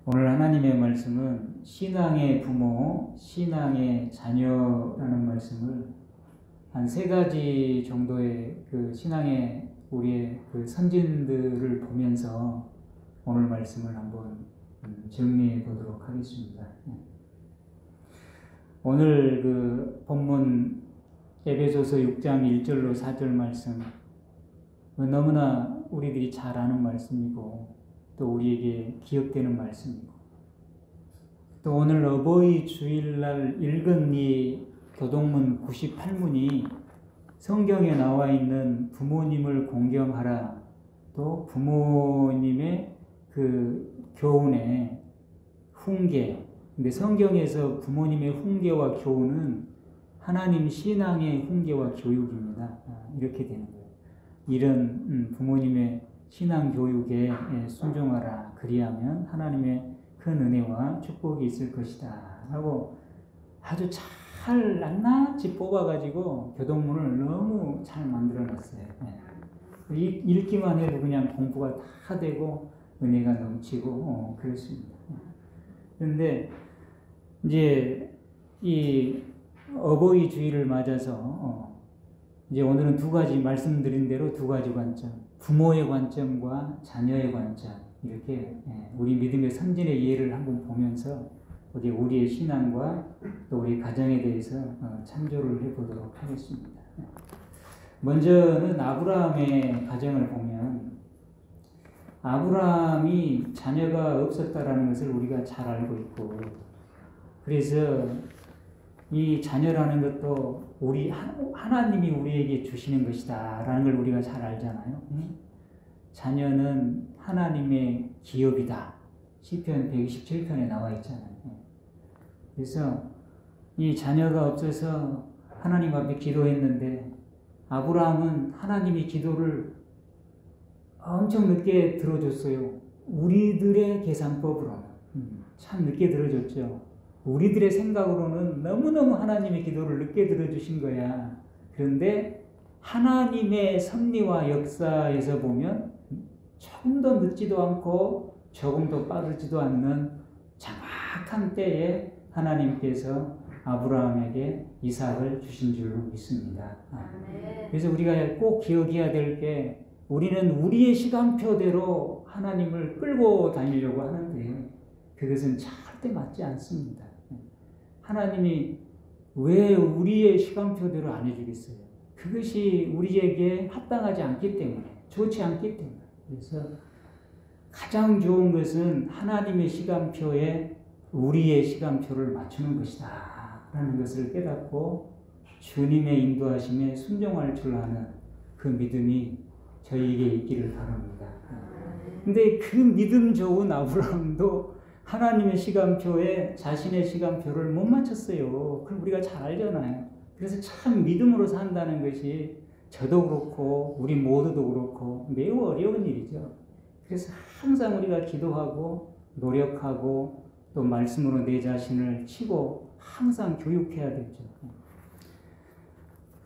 오늘 하나님의 말씀은 신앙의 부모, 신앙의 자녀라는 말씀을 한 세 가지 정도의 그 신앙의 우리의 그 선진들을 보면서 오늘 말씀을 한번 정리해 보도록 하겠습니다. 오늘 그 본문 에베소서 6장 1절로 4절 말씀 너무나 우리들이 잘 아는 말씀이고 또 우리에게 기억되는 말씀이고 또 오늘 어버이 주일날 읽은 이 교동문 98문이 성경에 나와 있는 부모님을 공경하라 또 부모님의 그 교훈의 훈계. 근데 성경에서 부모님의 훈계와 교훈은 하나님 신앙의 훈계와 교육입니다. 이렇게 되는 거예요. 이런 부모님의 신앙 교육에 순종하라. 그리하면 하나님의 큰 은혜와 축복이 있을 것이다. 하고 아주 잘 낱낱이 뽑아가지고 교동문을 너무 잘 만들어놨어요. 읽기만 해도 그냥 공부가 다 되고 은혜가 넘치고 그렇습니다. 그런데 이제 이 어버이 주일을 맞아서 이제 오늘은 두 가지 말씀드린 대로 두 가지 관점, 부모의 관점과 자녀의 관점 이렇게 우리 믿음의 선진의 예를 한번 보면서 우리의 신앙과 또 우리 가정에 대해서 참조를 해보도록 하겠습니다. 먼저는 아브라함의 가정을 보면 아브라함이 자녀가 없었다라는 것을 우리가 잘 알고 있고 그래서 이 자녀라는 것도 하나님이 우리에게 주시는 것이다 라는 걸 우리가 잘 알잖아요. 자녀는 하나님의 기업이다. 시편 127편에 나와 있잖아요. 그래서 이 자녀가 없어서 하나님 앞에 기도했는데 아브라함은 하나님의 기도를 엄청 늦게 들어줬어요. 우리들의 계산법으로는 참 늦게 들어줬죠. 우리들의 생각으로는 너무너무 하나님의 기도를 늦게 들어주신 거야. 그런데 하나님의 섭리와 역사에서 보면 조금 더 늦지도 않고 조금 더 빠르지도 않는 정확한 때에 하나님께서 아브라함에게 이삭을 주신 줄로 믿습니다. 그래서 우리가 꼭 기억해야 될 게 우리는 우리의 시간표대로 하나님을 끌고 다니려고 하는데 그것은 절대 맞지 않습니다. 하나님이 왜 우리의 시간표대로 안 해주겠어요? 그것이 우리에게 합당하지 않기 때문에, 좋지 않기 때문에. 그래서 가장 좋은 것은 하나님의 시간표에 우리의 시간표를 맞추는 것이다 라는 것을 깨닫고 주님의 인도하심에 순종할 줄 아는 그 믿음이 저희에게 있기를 바랍니다. 근데 그 믿음 좋은 아브라함도 하나님의 시간표에 자신의 시간표를 못 맞췄어요. 그럼 우리가 잘 알잖아요. 그래서 참 믿음으로 산다는 것이 저도 그렇고 우리 모두도 그렇고 매우 어려운 일이죠. 그래서 항상 우리가 기도하고 노력하고 또 말씀으로 내 자신을 치고 항상 교육해야 되죠.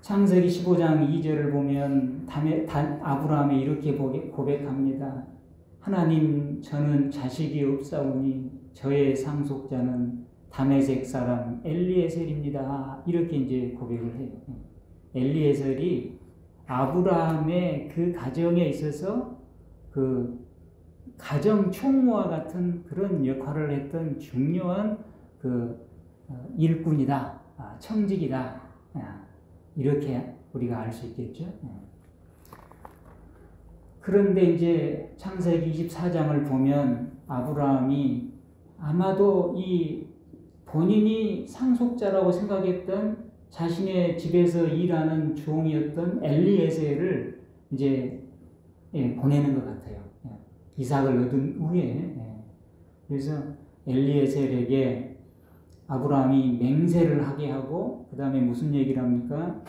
창세기 15장 2절을 보면 아브라함이 이렇게 고백합니다. 하나님, 저는 자식이 없사오니 저의 상속자는 다메섹 사람 엘리에셀입니다. 이렇게 이제 고백을 해요. 엘리에셀이 아브라함의 그 가정에 있어서 그 가정 총무와 같은 그런 역할을 했던 중요한 그 일꾼이다, 청직이다. 이렇게 우리가 알 수 있겠죠. 그런데 이제 창세기 24장을 보면 아브라함이 아마도 이 본인이 상속자라고 생각했던 자신의 집에서 일하는 종이었던 엘리에셀을 이제 보내는 것 같아요. 이삭을 얻은 후에. 그래서 엘리에셀에게 아브라함이 맹세를 하게 하고 그 다음에 무슨 얘기를 합니까?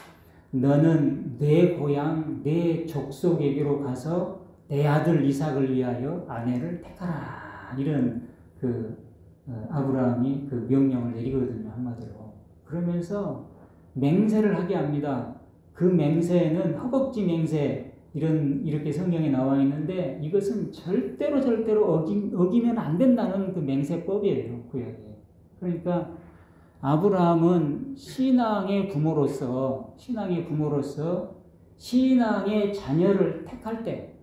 너는 내 고향, 내 족속에게로 가서 내 아들 이삭을 위하여 아내를 택하라. 이런 아브라함이 그 명령을 내리거든요, 한마디로. 그러면서 맹세를 하게 합니다. 그 맹세는 허겁지 맹세, 이렇게 성경에 나와 있는데 이것은 절대로 어기면 안 된다는 그 맹세법이에요. 구약에. 그러니까 아브라함은 신앙의 부모로서 신앙의 자녀를 택할 때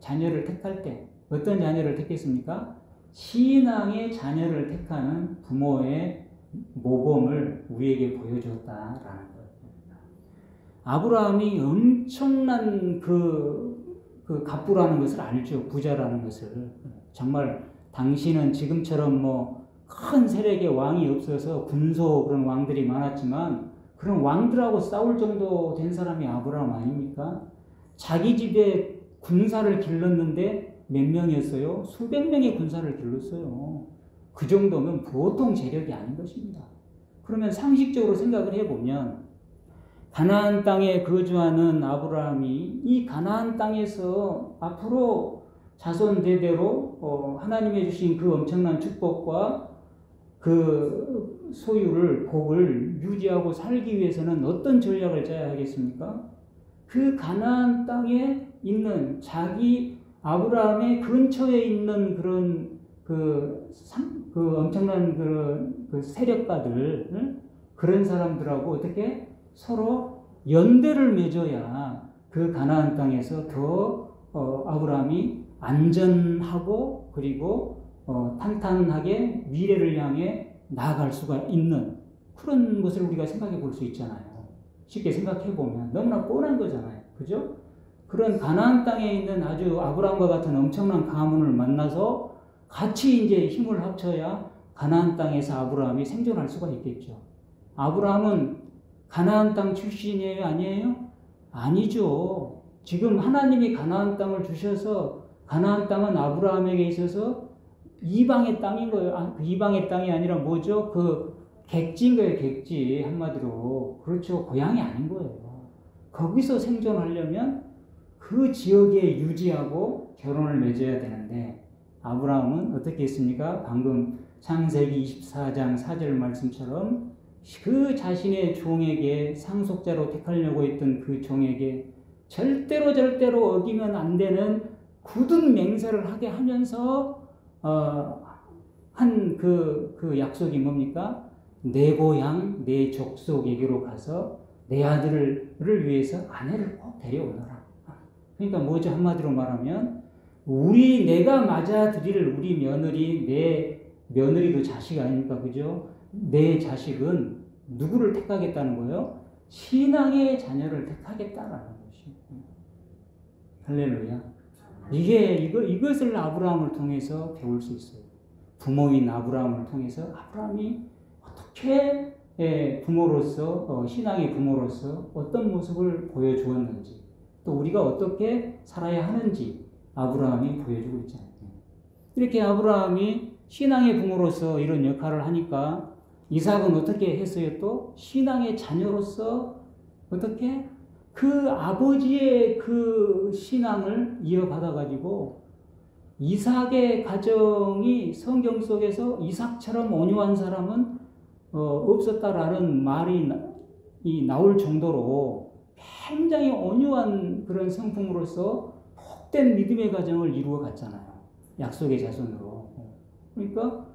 어떤 자녀를 택했습니까? 신앙의 자녀를 택하는 부모의 모범을 우리에게 보여주었다라는 거예요. 아브라함이 엄청난 그 갑부라는 것을 알죠. 부자라는 것을. 정말 당시는 지금처럼 뭐 큰 세력의 왕이 없어서 군소 그런 왕들이 많았지만 그런 왕들하고 싸울 정도 된 사람이 아브라함 아닙니까? 자기 집에 군사를 길렀는데 몇 명이었어요? 수백 명의 군사를 길렀어요. 그 정도면 보통 재력이 아닌 것입니다. 그러면 상식적으로 생각을 해보면 가나안 땅에 거주하는 아브라함이 이 가나안 땅에서 앞으로 자손 대대로 하나님이 주신 그 엄청난 축복과 그 소유를 복을 유지하고 살기 위해서는 어떤 전략을 짜야 하겠습니까? 그 가나안 땅에 있는 자기 아브라함의 근처에 있는 그런 그 엄청난 그 세력가들 그런 사람들하고 어떻게 서로 연대를 맺어야 그 가나안 땅에서 더 아브라함이 안전하고 그리고 탄탄하게 미래를 향해 나아갈 수가 있는 그런 것을 우리가 생각해 볼 수 있잖아요. 쉽게 생각해 보면 너무나 뻔한 거잖아요. 그죠? 그런 가나안 땅에 있는 아주 아브라함과 같은 엄청난 가문을 만나서 같이 이제 힘을 합쳐야 가나안 땅에서 아브라함이 생존할 수가 있겠죠. 아브라함은 가나안 땅 출신이에요? 아니에요? 아니죠. 지금 하나님이 가나안 땅을 주셔서 가나안 땅은 아브라함에게 있어서 이방의 땅인 거예요. 이방의 땅이 아니라 뭐죠? 그 객지인 거예요. 객지 한마디로. 그렇죠. 고향이 아닌 거예요. 거기서 생존하려면 그 지역에 유지하고 결혼을 맺어야 되는데 아브라함은 어떻게 했습니까? 방금 창세기 24장 4절 말씀처럼 그 자신의 종에게 상속자로 택하려고 했던 그 종에게 절대로 어기면 안 되는 굳은 맹세를 하게 하면서 한 그 약속이 뭡니까? 내 고향, 내 족속에게로 가서 내 아들을 위해서 아내를 꼭 데려오너라. 그러니까 뭐죠? 한마디로 말하면 내가 맞아들일 우리 며느리, 내 며느리도 자식 아닙니까? 그죠? 내 자식은 누구를 택하겠다는 거예요? 신앙의 자녀를 택하겠다라는 것이. 할렐루야. 이것을 아브라함을 통해서 배울 수 있어요. 부모인 아브라함을 통해서 아브라함이 어떻게 부모로서 신앙의 부모로서 어떤 모습을 보여주었는지 또 우리가 어떻게 살아야 하는지 아브라함이 보여주고 있잖아요. 이렇게 아브라함이 신앙의 부모로서 이런 역할을 하니까 이삭은 어떻게 했어요? 또 신앙의 자녀로서 어떻게 그 아버지의 그 신앙을 이어받아가지고 이삭의 가정이 성경 속에서 이삭처럼 온유한 사람은 없었다라는 말이 나올 정도로 굉장히 온유한 그런 성품으로서 복된 믿음의 가정을 이루어 갔잖아요. 약속의 자손으로. 그러니까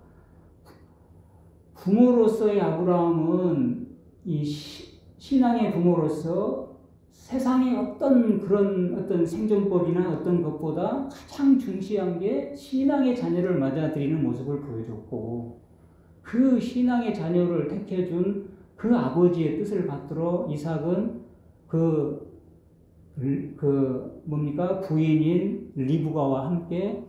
부모로서의 아브라함은 이 신앙의 부모로서 세상의 어떤 생존법이나 어떤 것보다 가장 중시한 게 신앙의 자녀를 맞아들이는 모습을 보여줬고 그 신앙의 자녀를 택해준 그 아버지의 뜻을 받들어 이삭은 부인인 리브가와 함께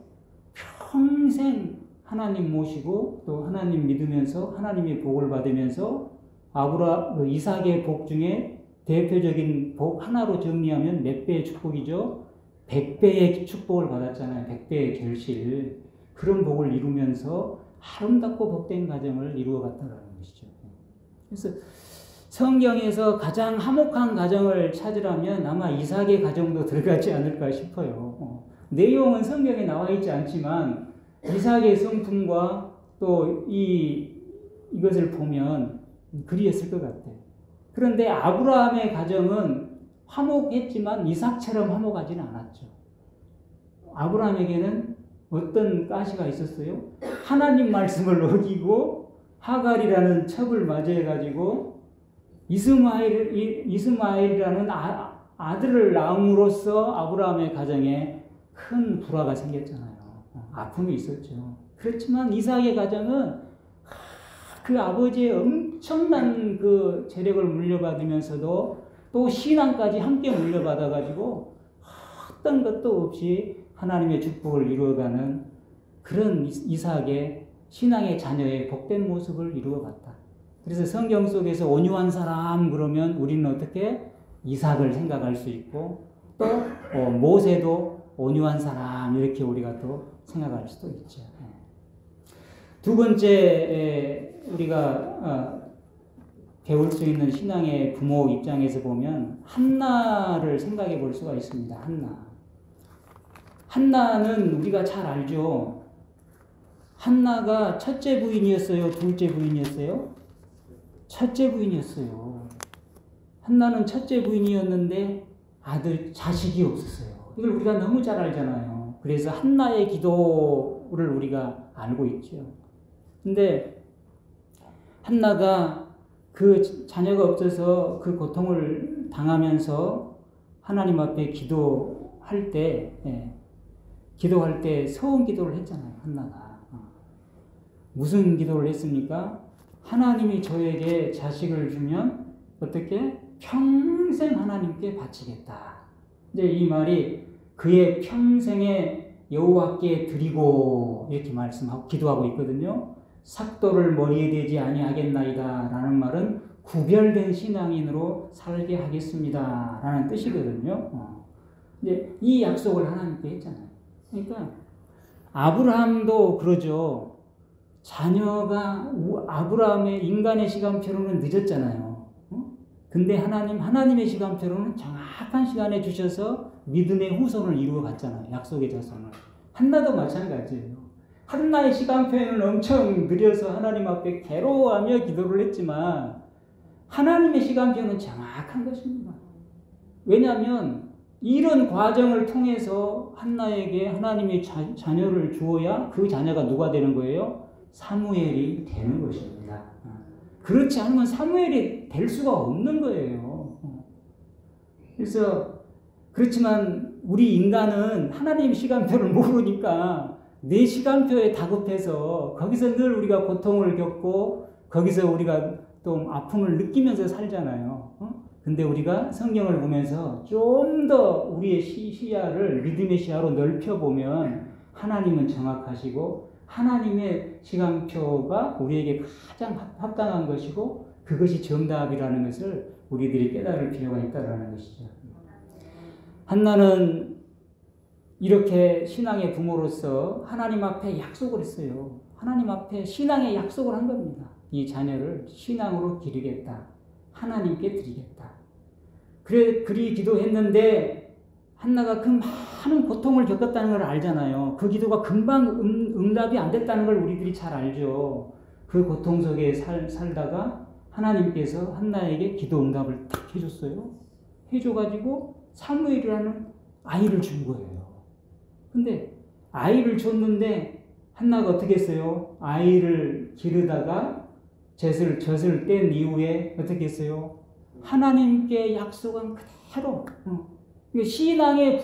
평생 하나님 모시고 또 하나님 믿으면서 하나님의 복을 받으면서 이삭의 복 중에 대표적인 복 하나로 정리하면 몇 배의 축복이죠? 100배의 축복을 받았잖아요. 100배의 결실. 그런 복을 이루면서 아름답고 복된 가정을 이루어갔다는 것이죠. 그래서 성경에서 가장 화목한 가정을 찾으라면 아마 이삭의 가정도 들어가지 않을까 싶어요. 내용은 성경에 나와 있지 않지만 이삭의 성품과 또 이것을 보면 그리했을 것 같아요. 그런데 아브라함의 가정은 화목했지만 이삭처럼 화목하지는 않았죠. 아브라함에게는 어떤 가시가 있었어요? 하나님 말씀을 어기고 하갈이라는 첩을 맞이해가지고 이스마엘이라는 아들을 낳음으로써 아브라함의 가정에 큰 불화가 생겼잖아요. 아픔이 있었죠. 그렇지만 이삭의 가정은 그 아버지의 엄청난 그 재력을 물려받으면서도 또 신앙까지 함께 물려받아가지고 어떤 것도 없이 하나님의 축복을 이루어가는 그런 이삭의 신앙의 자녀의 복된 모습을 이루어갔다. 그래서 성경 속에서 온유한 사람 그러면 우리는 어떻게 이삭을 생각할 수 있고 또 모세도 온유한 사람 이렇게 우리가 또 생각할 수도 있죠. 두 번째 우리가 배울 수 있는 신앙의 부모 입장에서 보면 한나를 생각해 볼 수가 있습니다. 한나는 우리가 잘 알죠. 한나가 첫째 부인이었어요? 둘째 부인이었어요? 첫째 부인이었어요. 한나는 첫째 부인이었는데 자식이 없었어요. 이걸 우리가 너무 잘 알잖아요. 그래서 한나의 기도를 우리가 알고 있죠. 근데 한나가 그 자녀가 없어서 그 고통을 당하면서 하나님 앞에 기도할 때 서원 기도를 했잖아요. 한나가. 무슨 기도를 했습니까? 하나님이 저에게 자식을 주면 어떻게? 평생 하나님께 바치겠다. 이제 이 말이 그의 평생에 여호와께 드리고 이렇게 말씀하고 기도하고 있거든요. 삭도를 머리에 대지 아니하겠나이다 라는 말은 구별된 신앙인으로 살게 하겠습니다 라는 뜻이거든요. 이제 이 약속을 하나님께 했잖아요. 그러니까 아브라함도 그러죠. 자녀가 아브라함의 인간의 시간표로는 늦었잖아요. 근데 하나님의 시간표로는 정확한 시간에 주셔서 믿음의 후손을 이루어 갔잖아요. 약속의 자손을. 한나도 마찬가지예요. 한나의 시간표에는 엄청 느려서 하나님 앞에 괴로워하며 기도를 했지만 하나님의 시간표는 정확한 것입니다. 왜냐하면 이런 과정을 통해서 한나에게 하나님의 자녀를 주어야 그 자녀가 누가 되는 거예요? 사무엘이 되는 것입니다. 그렇지 않으면 사무엘이 될 수가 없는 거예요. 그래서 그렇지만 우리 인간은 하나님 시간표를 모르니까 내 시간표에 다급해서 거기서 늘 우리가 고통을 겪고 거기서 우리가 또 아픔을 느끼면서 살잖아요. 근데 우리가 성경을 보면서 좀 더 우리의 시야를 믿음의 시야로 넓혀보면 하나님은 정확하시고 하나님의 시간표가 우리에게 가장 합당한 것이고 그것이 정답이라는 것을 우리들이 깨달을 필요가 있다는 것이죠. 한나는 이렇게 신앙의 부모로서 하나님 앞에 약속을 했어요. 하나님 앞에 신앙의 약속을 한 겁니다. 이 자녀를 신앙으로 기르겠다. 하나님께 드리겠다. 그리 기도했는데 한나가 그 많은 고통을 겪었다는 걸 알잖아요. 그 기도가 금방 응답이 안 됐다는 걸 우리들이 잘 알죠. 그 고통 속에 살다가 하나님께서 한나에게 기도 응답을 딱 해줬어요. 해줘가지고 사무엘이라는 아이를 준 거예요. 근데 아이를 줬는데 한나가 어떻게 했어요? 아이를 기르다가 젖을 뗀 이후에 어떻게 했어요? 하나님께 약속한 그대로 신앙의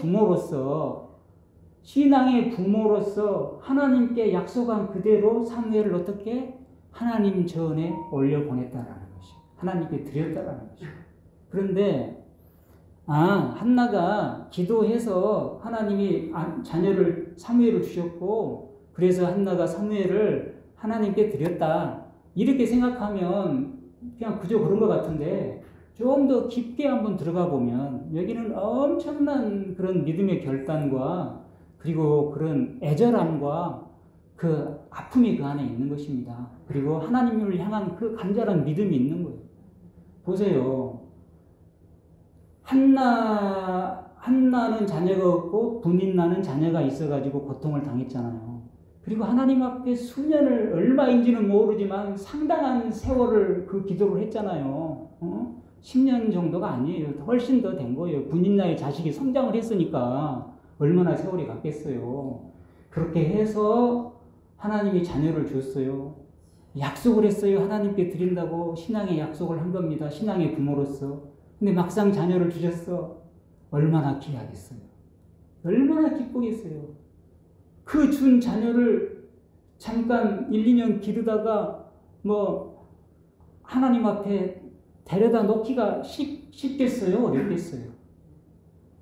부모로서 하나님께 약속한 그대로 사무엘을 어떻게 하나님 전에 올려보냈다라는 것이죠. 하나님께 드렸다라는 것이죠. 그런데 한나가 기도해서 하나님이 자녀를 사무엘을 주셨고 그래서 한나가 사무엘을 하나님께 드렸다 이렇게 생각하면 그냥 그저 그런 것 같은데 좀 더 깊게 한번 들어가 보면 여기는 엄청난 그런 믿음의 결단과 그리고 그런 애절함과 그 아픔이 그 안에 있는 것입니다. 그리고 하나님을 향한 그 간절한 믿음이 있는 거예요. 보세요. 한나는 자녀가 없고 분인나는 자녀가 있어가지고 고통을 당했잖아요. 그리고 하나님 앞에 수년을 얼마인지는 모르지만 상당한 세월을 그 기도를 했잖아요. 10년 정도가 아니에요. 훨씬 더 된 거예요. 분인나의 자식이 성장을 했으니까 얼마나 세월이 갔겠어요. 그렇게 해서 하나님이 자녀를 줬어요. 약속을 했어요. 하나님께 드린다고 신앙의 약속을 한 겁니다. 신앙의 부모로서. 근데 막상 자녀를 주셨어. 얼마나 귀하겠어요. 얼마나 기쁘겠어요. 그 준 자녀를 잠깐 1, 2년 기르다가 뭐 하나님 앞에 데려다 놓기가 쉽겠어요? 어렵겠어요?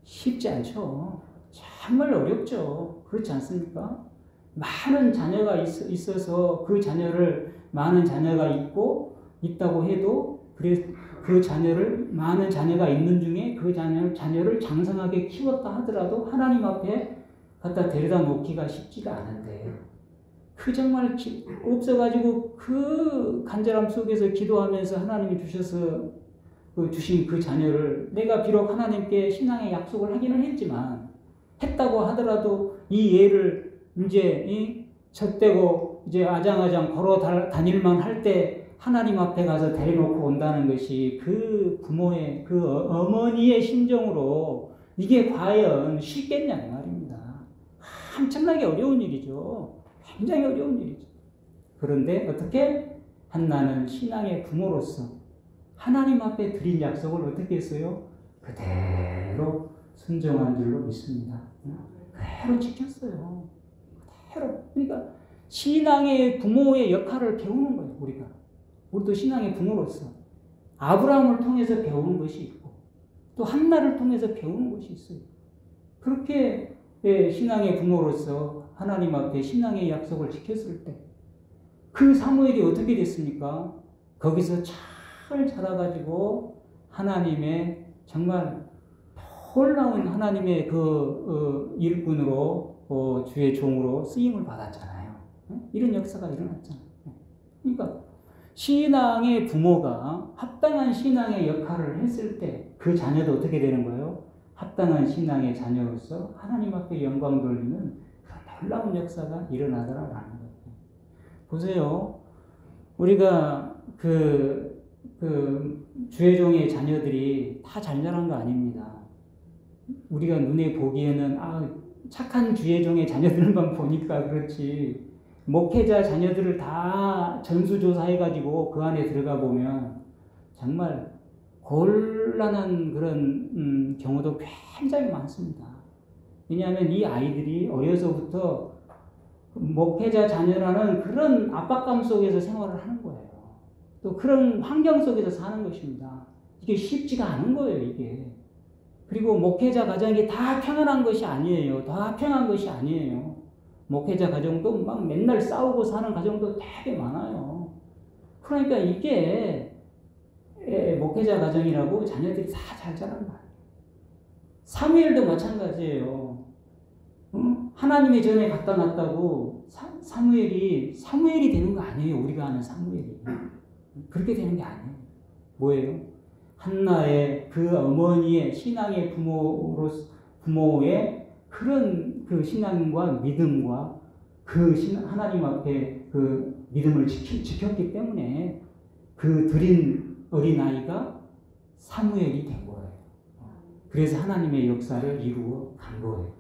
쉽지 않죠. 정말 어렵죠. 그렇지 않습니까? 많은 자녀가 있어서 그 자녀를 많은 자녀가 있다고 해도 그 자녀를 많은 자녀가 있는 중에 그 자녀를 장성하게 키웠다 하더라도 하나님 앞에 갖다 데려다 놓기가 쉽지가 않은데 그 정말 없어가지고 그 간절함 속에서 기도하면서 하나님이 주신 그 자녀를 내가 비록 하나님께 신앙의 약속을 하기는 했지만 했다고 하더라도 이 얘를 이제 젖대고 이제 아장아장 걸어 다닐만 할 때 하나님 앞에 가서 데려놓고 온다는 것이 그 부모의 그 어머니의 심정으로 이게 과연 쉽겠냐 이 말입니다. 엄청나게 어려운 일이죠. 굉장히 어려운 일이죠. 그런데 어떻게 한나는 신앙의 부모로서 하나님 앞에 드린 약속을 어떻게 했어요? 그대로 순종한 줄로 믿습니다. 그대로 지켰어요. 그대로. 그러니까 신앙의 부모의 역할을 배우는 거예요. 우리도 신앙의 부모로서 아브라함을 통해서 배우는 것이 있고 또 한나를 통해서 배우는 것이 있어요. 그렇게 신앙의 부모로서 하나님 앞에 신앙의 약속을 지켰을 때 그 사무엘이 어떻게 됐습니까? 거기서 잘 자라가지고 하나님의 정말 놀라운 하나님의 그 일꾼으로 주의 종으로 쓰임을 받았잖아요. 이런 역사가 일어났잖아요. 그러니까 신앙의 부모가 합당한 신앙의 역할을 했을 때 그 자녀도 어떻게 되는 거예요? 합당한 신앙의 자녀로서 하나님 앞에 영광 돌리는 그런 놀라운 역사가 일어나더라라는 거예요. 보세요. 우리가 그 주의 종의 자녀들이 다 잘 자란 거 아닙니다. 우리가 눈에 보기에는 착한 주의 종의 자녀들만 보니까 그렇지 목회자 자녀들을 다 전수조사해가지고 그 안에 들어가 보면 정말 곤란한 그런 경우도 굉장히 많습니다. 왜냐하면 이 아이들이 어려서부터 목회자 자녀라는 그런 압박감 속에서 생활을 하는 거예요. 또 그런 환경 속에서 사는 것입니다. 이게 쉽지가 않은 거예요, 이게. 그리고 목회자 가정이 다 평안한 것이 아니에요. 다 평안한 것이 아니에요. 목회자 가정도 막 맨날 싸우고 사는 가정도 되게 많아요. 그러니까 이게 목회자 가정이라고 자녀들이 다 잘 자란 거예요. 사무엘도 마찬가지예요. 하나님의 전에 갖다 놨다고 사무엘이 되는 거 아니에요. 우리가 아는 사무엘이. 그렇게 되는 게 아니에요. 뭐예요? 한나의 그 어머니의 신앙의 부모의 그런 그 신앙과 믿음과 그 하나님 앞에 그 믿음을 지켰기 때문에 그 드린 어린아이가 사무엘이 된 거예요. 그래서 하나님의 역사를 이루어 간 거예요.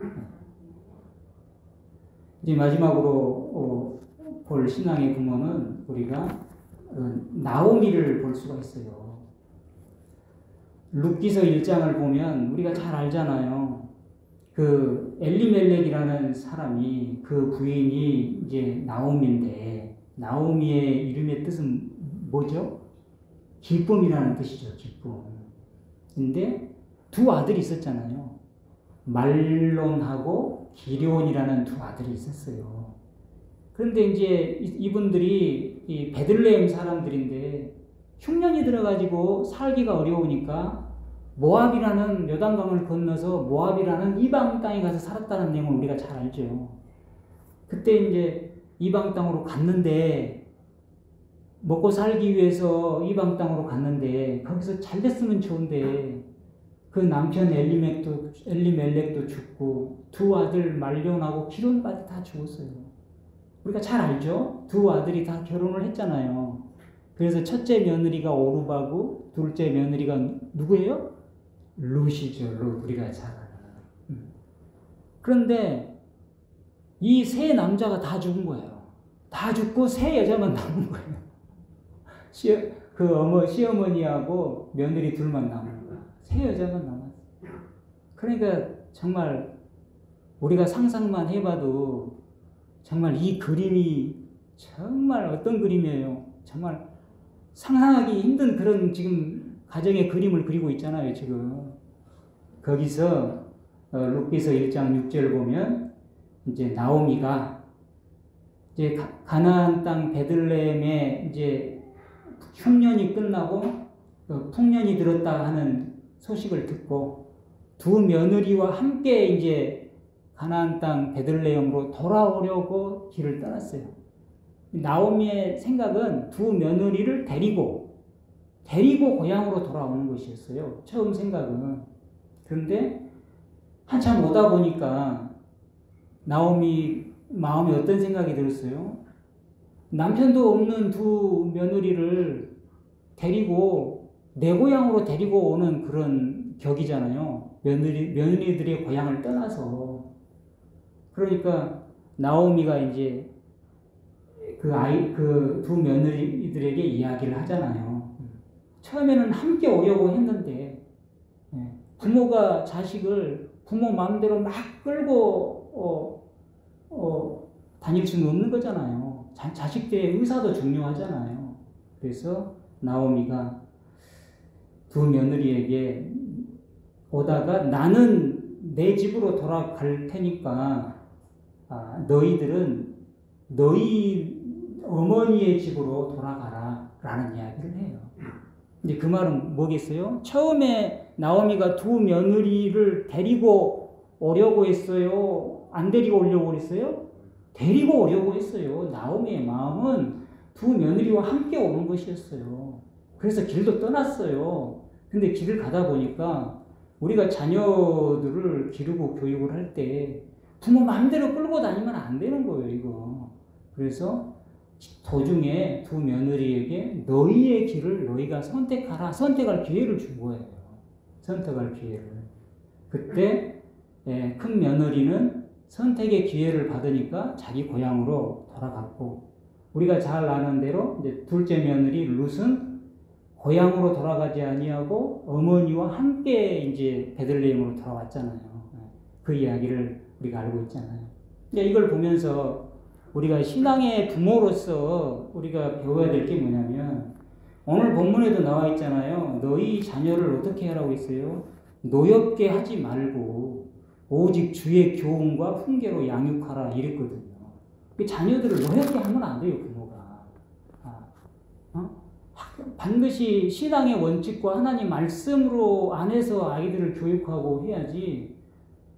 이제 마지막으로 볼 신앙의 부모는 우리가 나오미를 볼 수가 있어요. 룻기서 1장을 보면 우리가 잘 알잖아요. 그 엘리멜렉이라는 사람이 그 부인이 이제 나오미인데 나오미의 이름의 뜻은 뭐죠? 기쁨이라는 뜻이죠. 기쁨. 근데 두 아들이 있었잖아요. 말론하고 기럝이라는 두 아들이 있었어요. 그런데 이제 이분들이 이 베들레헴 사람들인데 흉년이 들어가지고 살기가 어려우니까 모압이라는 요단강을 건너서 모압이라는 이방 땅에 가서 살았다는 내용을 우리가 잘 알죠. 그때 이제 이방 땅으로 갔는데 먹고 살기 위해서 이방 땅으로 갔는데 거기서 잘 됐으면 좋은데 그 남편 엘리멜렉도 죽고 두 아들 말론하고 기럝까지 다 죽었어요. 우리가 잘 알죠? 두 아들이 다 결혼을 했잖아요. 그래서 첫째 며느리가 오르바고 둘째 며느리가 누구예요? 룻이죠. 룻. 우리가 잘 알아요. 그런데 이 세 남자가 다 죽은 거예요. 다 죽고 세 여자만 남은 거예요. 시어머니하고 며느리 둘만 남은 거예요. 세 여자만 남았어요. 그러니까 정말 우리가 상상만 해봐도 정말 이 그림이 정말 어떤 그림이에요. 정말 상상하기 힘든 그런 지금 가정의 그림을 그리고 있잖아요. 지금 거기서 룻기서 1장 6절 보면 이제 나오미가 이제 가나안 땅 베들레헴에 이제 흉년이 끝나고 풍년이 들었다 하는 소식을 듣고 두 며느리와 함께 이제 가나안 땅 베들레헴으로 돌아오려고 길을 떠났어요. 나오미의 생각은 두 며느리를 데리고 고향으로 돌아오는 것이었어요. 처음 생각은. 그런데 한참 오다 보니까 나오미 마음에 어떤 생각이 들었어요? 남편도 없는 두 며느리를 데리고 내 고향으로 데리고 오는 그런 격이잖아요. 며느리들의 고향을 떠나서. 그러니까 나오미가 이제 그 두 며느리들에게 이야기를 하잖아요. 처음에는 함께 오려고 했는데 부모가 자식을 부모 마음대로 막 끌고 다닐 수는 없는 거잖아요. 자식들의 의사도 중요하잖아요. 그래서 나오미가 두 며느리에게 오다가 나는 내 집으로 돌아갈 테니까 너희들은 너희 어머니의 집으로 돌아가라 라는 이야기를 해요. 이제 그 말은 뭐겠어요? 처음에 나오미가 두 며느리를 데리고 오려고 했어요? 안 데리고 오려고 했어요? 데리고 오려고 했어요. 나오미의 마음은 두 며느리와 함께 오는 것이었어요. 그래서 길도 떠났어요. 근데 길을 가다 보니까 우리가 자녀들을 기르고 교육을 할 때 부모 마음대로 끌고 다니면 안 되는 거예요, 이거. 그래서 도중에 두 며느리에게 너희의 길을 너희가 선택하라. 선택할 기회를 준 거예요. 선택할 기회를. 그때 큰 며느리는 선택의 기회를 받으니까 자기 고향으로 돌아갔고, 우리가 잘 아는 대로 이제 둘째 며느리 룻은 고향으로 돌아가지 아니하고 어머니와 함께 이제 베들레헴으로 돌아왔잖아요. 그 이야기를 우리가 알고 있잖아요. 이걸 보면서 우리가 신앙의 부모로서 우리가 배워야 될 게 뭐냐면, 오늘 본문에도 나와 있잖아요. 너희 자녀를 어떻게 하라고 했어요? 노엽게 하지 말고 오직 주의 교훈과 훈계로 양육하라 이랬거든요. 자녀들을 노엽게 하면 안 돼요, 부모가. 반드시 신앙의 원칙과 하나님 말씀으로 안에서 아이들을 교육하고 해야지,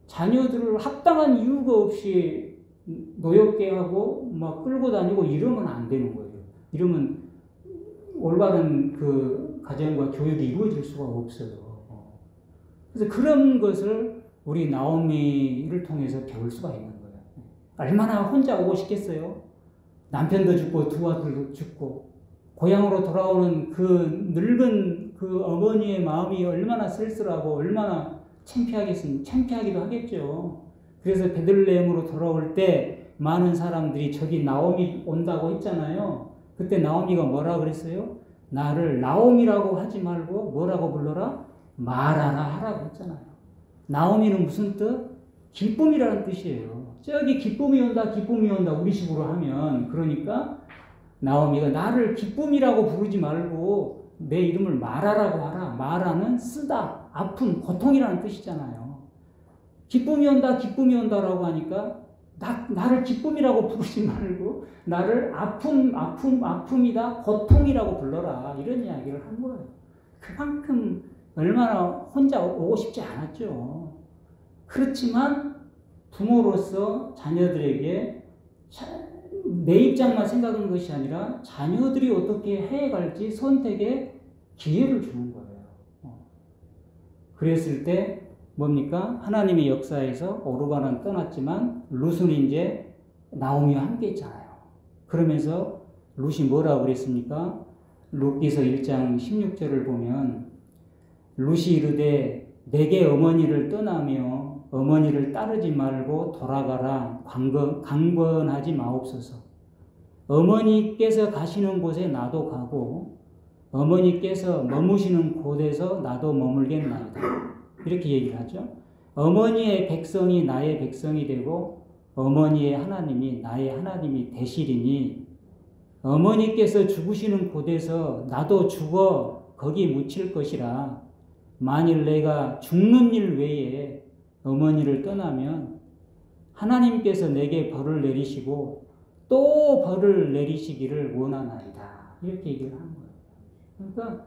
자녀들을 합당한 이유가 없이 노엽게 하고 막 끌고 다니고 이러면 안 되는 거예요. 이러면 올바른 그 가정과 교육이 이루어질 수가 없어요. 그래서 그런 것을 우리 나오미를 통해서 배울 수가 있는 거예요. 얼마나 혼자 오고 싶겠어요? 남편도 죽고 두 아들도 죽고 고향으로 돌아오는 그 늙은 그 어머니의 마음이 얼마나 쓸쓸하고 얼마나 창피하기도 하겠죠. 그래서 베들레헴으로 돌아올 때 많은 사람들이 저기 나오미 온다고 했잖아요. 그때 나오미가 뭐라 그랬어요? 나를 나오미라고 하지 말고 뭐라고 불러라? 마라라 하라고 했잖아요. 나오미는 무슨 뜻? 기쁨이라는 뜻이에요. 저기 기쁨이 온다 우리 식으로 하면, 그러니까 나오미가 나를 기쁨이라고 부르지 말고 내 이름을 마라라고 하라. 마라는 쓰다, 아픔, 고통이라는 뜻이잖아요. 기쁨이 온다라고 하니까 나를 기쁨이라고 부르지 말고 나를 아픔이다, 고통이라고 불러라. 이런 이야기를 한 거예요. 그만큼 얼마나 혼자 오고 싶지 않았죠. 그렇지만 부모로서 자녀들에게 내 입장만 생각하는 것이 아니라 자녀들이 어떻게 해갈지 선택의 기회를 주는 거예요. 그랬을 때 뭡니까? 하나님의 역사에서 오르바는 떠났지만 룻은 이제 나오미와 함께 있잖아요. 그러면서 룻이 뭐라고 그랬습니까? 룻기서 1장 16절을 보면 룻이 이르되 내게 어머니를 떠나며 어머니를 따르지 말고 돌아가라 강권하지 마옵소서. 어머니께서 가시는 곳에 나도 가고 어머니께서 머무시는 곳에서 나도 머물겠나이다. 이렇게 얘기를 하죠. 어머니의 백성이 나의 백성이 되고 어머니의 하나님이 나의 하나님이 되시리니 어머니께서 죽으시는 곳에서 나도 죽어 거기 묻힐 것이라. 만일 내가 죽는 일 외에 어머니를 떠나면 하나님께서 내게 벌을 내리시고 또 벌을 내리시기를 원하나이다. 이렇게 얘기를 하는 거예요. 그러니까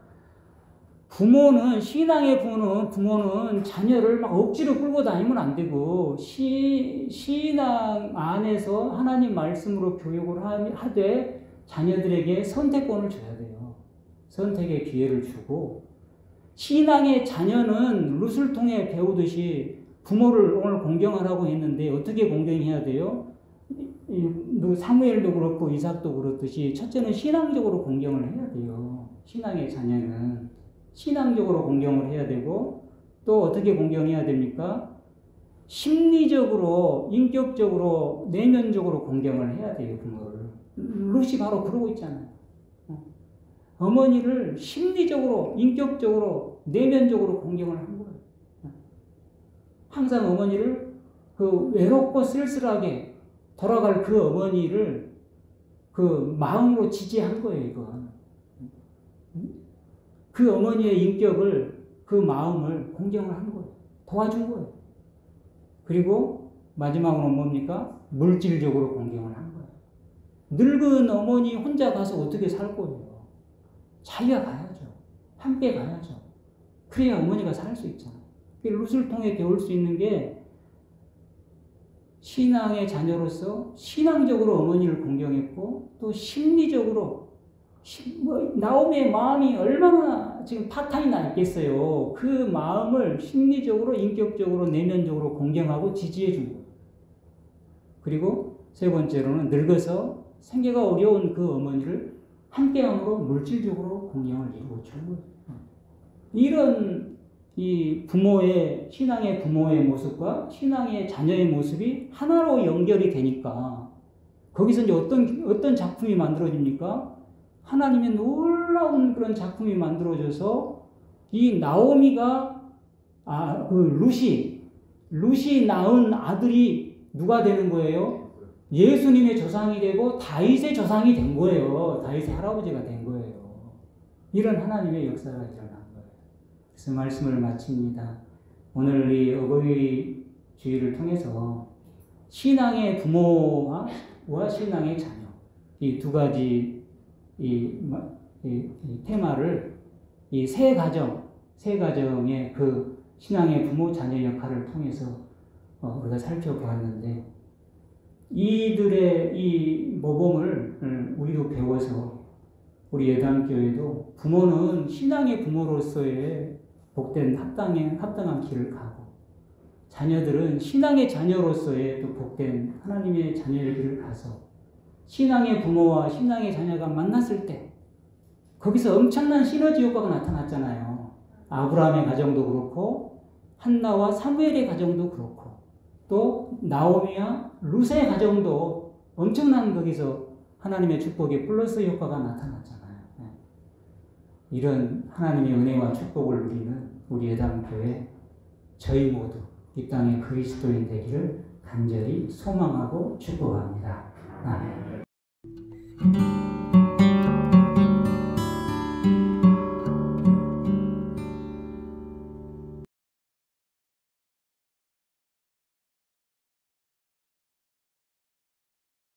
부모는, 신앙의 부모는 자녀를 막 억지로 끌고 다니면 안 되고, 신앙 안에서 하나님 말씀으로 교육을 하되 자녀들에게 선택권을 줘야 돼요. 선택의 기회를 주고, 신앙의 자녀는 룻을 통해 배우듯이 부모를 오늘 공경하라고 했는데 어떻게 공경해야 돼요? 사무엘도 그렇고 이삭도 그렇듯이 첫째는 신앙적으로 공경을 해야 돼요. 신앙의 자녀는 신앙적으로 공경을 해야 되고, 또 어떻게 공경해야 됩니까? 심리적으로, 인격적으로, 내면적으로 공경을 해야 돼요. 부모를. 룻이 바로 그러고 있잖아요. 어머니를 심리적으로, 인격적으로, 내면적으로 공경을 한 거예요. 항상 어머니를 그 외롭고 쓸쓸하게 돌아갈 그 어머니를 그 마음으로 지지한 거예요, 이건. 그 어머니의 인격을, 그 마음을 공경을 한 거예요. 도와준 거예요. 그리고 마지막으로 뭡니까? 물질적으로 공경을 한 거예요. 늙은 어머니 혼자 가서 어떻게 살 거예요? 자기가 가야죠. 함께 가야죠. 그래야 어머니가 살 수 있잖아요. 룻을 통해 배울 수 있는 게 신앙의 자녀로서 신앙적으로 어머니를 공경했고, 또 심리적으로 나오미의 마음이 얼마나 지금 파탄이 나 있겠어요. 그 마음을 심리적으로, 인격적으로, 내면적으로 공경하고 지지해 준 거예요. 그리고 세 번째로는 늙어서 생계가 어려운 그 어머니를 함께함으로 물질적으로 공경을 이루어 준 거예요. 이런 이 부모의, 신앙의 부모의 모습과 신앙의 자녀의 모습이 하나로 연결이 되니까 거기서 이제 어떤 작품이 만들어집니까? 하나님의 놀라운 그런 작품이 만들어져서 이 나오미가, 룻이 낳은 아들이 누가 되는 거예요? 예수님의 조상이 되고 다윗의 조상이 된 거예요. 다윗의 할아버지가 된 거예요. 이런 하나님의 역사가 일어난 거예요. 그래서 말씀을 마칩니다. 오늘 이 어버이주의를 통해서 신앙의 부모와 신앙의 자녀, 이 두 가지 이 테마를 이 세 가정의 그 신앙의 부모 자녀 역할을 통해서 우리가 살펴보았는데, 이들의 이 모범을 우리도 배워서 우리 예담교회도 부모는 신앙의 부모로서의 복된 합당한 길을 가고, 자녀들은 신앙의 자녀로서의 또 복된 하나님의 자녀의 길을 가서 신앙의 부모와 신앙의 자녀가 만났을 때 거기서 엄청난 시너지 효과가 나타났잖아요. 아브라함의 가정도 그렇고 한나와 사무엘의 가정도 그렇고 또 나오미와 룻의 가정도 엄청난 거기서 하나님의 축복의 플러스 효과가 나타났잖아요. 이런 하나님의 은혜와 축복을 누리는 우리 예담교회 저희 모두 이 땅의 그리스도인 되기를 간절히 소망하고 축복합니다. 아멘.